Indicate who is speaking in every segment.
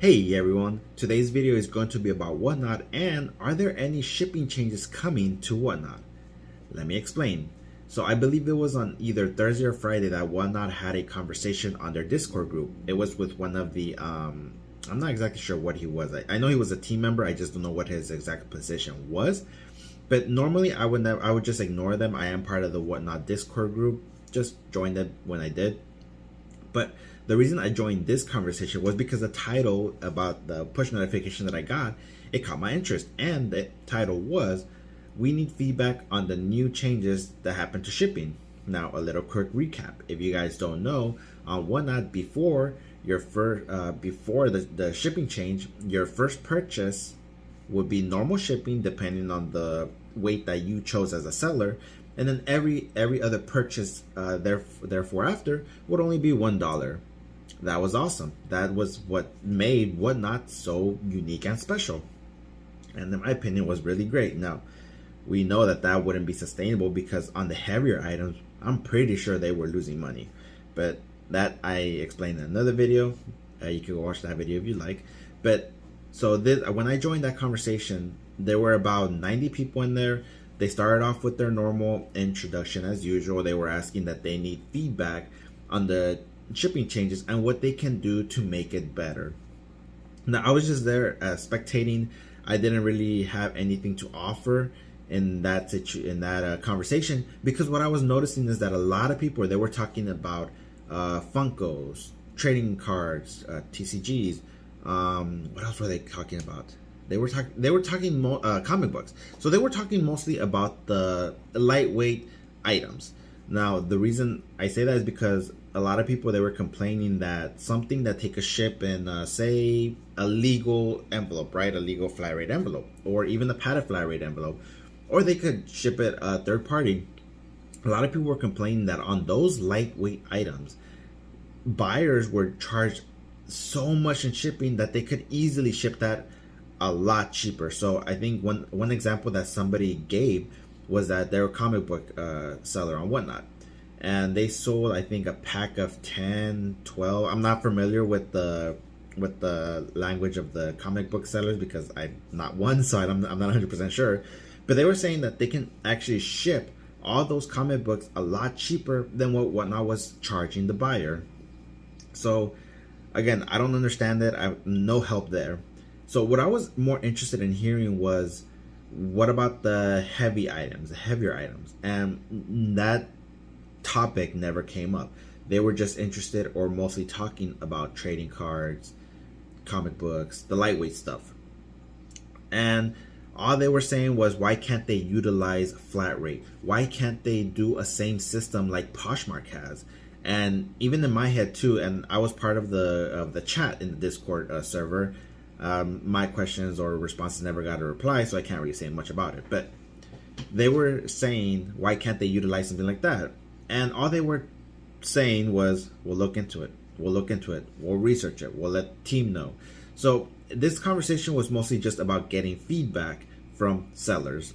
Speaker 1: Hey everyone, today's video is going to be about Whatnot and are there any shipping changes coming to Whatnot? Let me explain. So I believe it was on either Thursday or Friday that Whatnot had a conversation on their Discord group. It was with one of the, I'm not exactly sure what he was. I know he was a team member, I just don't know what his exact position was. But normally I would just ignore them. I am part of the Whatnot Discord group, just joined it when I did. But the reason I joined this conversation was because the title about the push notification that I got, it caught my interest. And the title was, we need feedback on the new changes that happened to shipping. Now, a little quick recap. If you guys don't know, on Whatnot, before your first, before the shipping change, your first purchase would be normal shipping depending on the weight that you chose as a seller, and then every other purchase therefore after would only be $1. That was awesome. That was what made Whatnot so unique and special, and in my opinion was really great. Now we know that that wouldn't be sustainable because on the heavier items I'm pretty sure they were losing money, but that I explained in another video. You can go watch that video if you like. But so when I joined that conversation, there were about 90 people in there. They started off with their normal introduction as usual. They were asking that they need feedback on the shipping changes and what they can do to make it better. Now, I was just there spectating. I didn't really have anything to offer in that conversation, because what I was noticing is that a lot of people, they were talking about Funkos, trading cards, TCGs. What else were they talking about? They were talking comic books. So they were talking mostly about the lightweight items. Now, the reason I say that is because a lot of people, they were complaining that something that take a ship in, say, a legal envelope, right? A legal flat rate envelope, or even a padded flat rate envelope, or they could ship it third party. A lot of people were complaining that on those lightweight items, buyers were charged so much in shipping that they could easily ship that a lot cheaper. So I think one example that somebody gave was that they're a comic book seller on Whatnot, and they sold, I think, a pack of 10, 12. I'm not familiar with the language of the comic book sellers because I'm not one, so I'm not 100% sure. But they were saying that they can actually ship all those comic books a lot cheaper than what Whatnot was charging the buyer. So again, I don't understand it. I have no help there. So what I was more interested in hearing was, what about the heavy items, the heavier items? And that topic never came up. They were just interested or mostly talking about trading cards, comic books, the lightweight stuff. And all they were saying was, why can't they utilize flat rate? Why can't they do a same system like Poshmark has? And even in my head too, and I was part of the chat in the Discord server, my questions or responses never got a reply, so I can't really say much about it. But they were saying, why can't they utilize something like that? And all they were saying was, we'll look into it. We'll look into it. We'll research it. We'll let the team know. So this conversation was mostly just about getting feedback from sellers.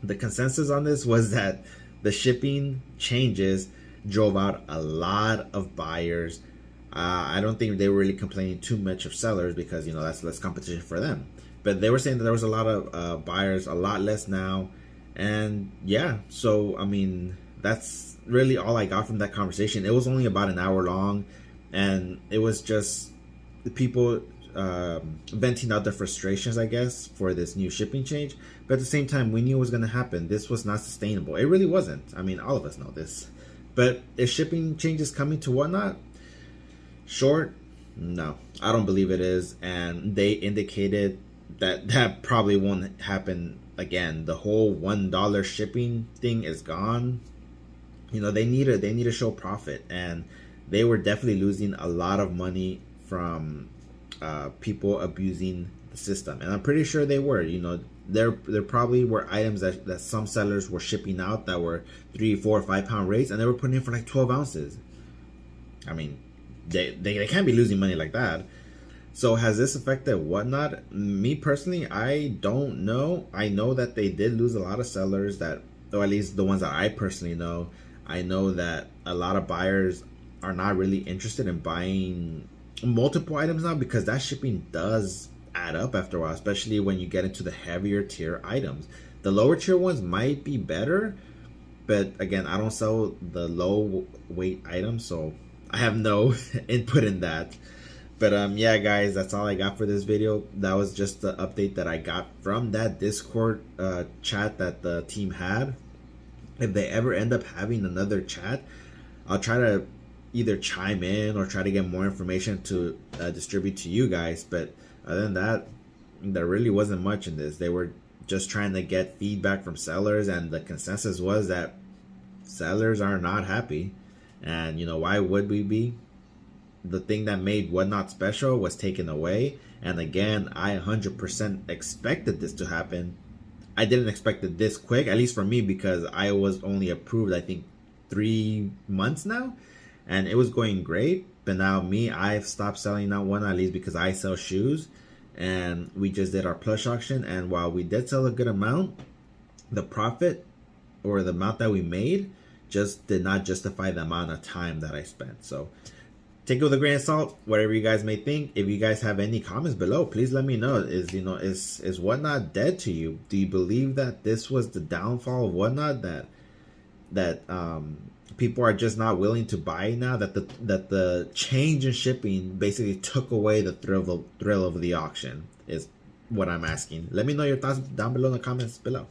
Speaker 1: The consensus on this was that the shipping changes drove out a lot of buyers. I don't think they were really complaining too much of sellers because, you know, that's less competition for them. But they were saying that there was a lot of buyers, a lot less now. And yeah, so I mean, that's really all I got from that conversation. It was only about an hour long, and it was just the people venting out their frustrations, I guess, for this new shipping change. But at the same time, we knew it was going to happen. This was not sustainable. It really wasn't. I mean, all of us know this. But is shipping changes coming to Whatnot? Short? No, I don't believe it is. And they indicated that that probably won't happen again. The whole $1 shipping thing is gone. You know, they need to show profit, and they were definitely losing a lot of money from people abusing the system. And I'm pretty sure they were. You know, there probably were items that some sellers were shipping out that were 3, 4, 5 pound rates, and they were putting in for like 12 ounces. I mean, they can't be losing money like that. So has this affected Whatnot? Me personally, I don't know. I know that they did lose a lot of sellers, that, or at least the ones that I personally know. I know that a lot of buyers are not really interested in buying multiple items now, because that shipping does add up after a while, especially when you get into the heavier tier items. The lower tier ones might be better, but again, I don't sell the low weight items, so I have no input in that. But yeah guys, that's all I got for this video. That was just the update that I got from that Discord chat that the team had. If they ever end up having another chat, I'll try to either chime in or try to get more information to distribute to you guys. But other than that, there really wasn't much in this. They were just trying to get feedback from sellers, and the consensus was that sellers are not happy. And you know, why would we be? The thing that made Whatnot special was taken away, and again, I 100% expected this to happen. I didn't expect it this quick, at least for me, because I was only approved I think 3 months now, and it was going great. But now I've stopped selling that one, at least because I sell shoes, and we just did our plush auction, and while we did sell a good amount, the profit or the amount that we made just did not justify the amount of time that I spent. So take it with a grain of salt, whatever you guys may think. If you guys have any comments below, please let me know. Is Whatnot dead to you? Do you believe that this was the downfall of Whatnot, that people are just not willing to buy now, that the change in shipping basically took away the thrill of the auction, is what I'm asking. Let me know your thoughts down below in the comments below.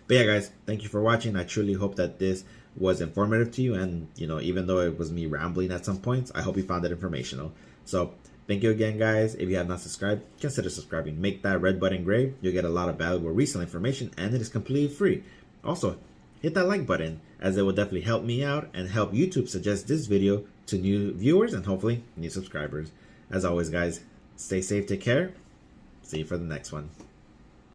Speaker 1: But yeah guys, thank you for watching. I truly hope that this was informative to you, and you know, even though it was me rambling at some points, I hope you found it informational. So thank you again guys. If you have not subscribed, consider subscribing. Make that red button gray. You'll get a lot of valuable resale information, and it is completely free. Also, hit that like button, as it will definitely help me out and help YouTube suggest this video to new viewers and hopefully new subscribers. As always guys, stay safe, take care. See you for the next one.